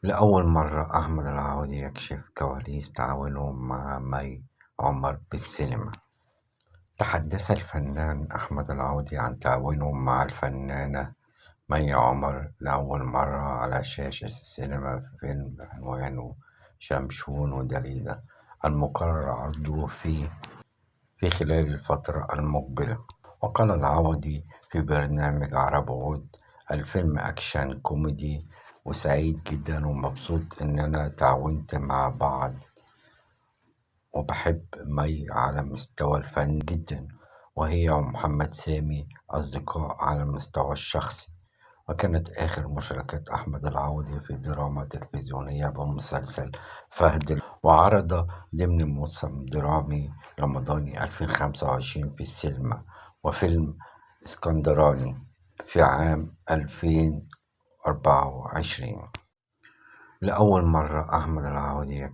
لأول مرة أحمد العوضي يكشف كواليس تعاونه مع مي عمر بالسينما. تحدث الفنان أحمد العوضي عن تعاونه مع الفنانة مي عمر لأول مرة على شاشة السينما في فيلم بعنوان شمشون ودليلة، المقرر عرضه في خلال الفترة المقبلة. وقال العوضي في برنامج عرب عود: الفيلم أكشن كوميدي وسعيد جدا ومبسوط إننا تعاونت مع بعض، وبحب مي على مستوى الفن جدا، وهي ومحمد سامي أصدقاء على المستوى الشخصي. وكانت آخر مشاركة أحمد العوضي في دراما تلفزيونية بمسلسل فهد، وعرض ضمن موسم درامي رمضاني 2025 في السينما، وفيلم اسكندراني في عام 2024. لأول مرة أحمد العوضي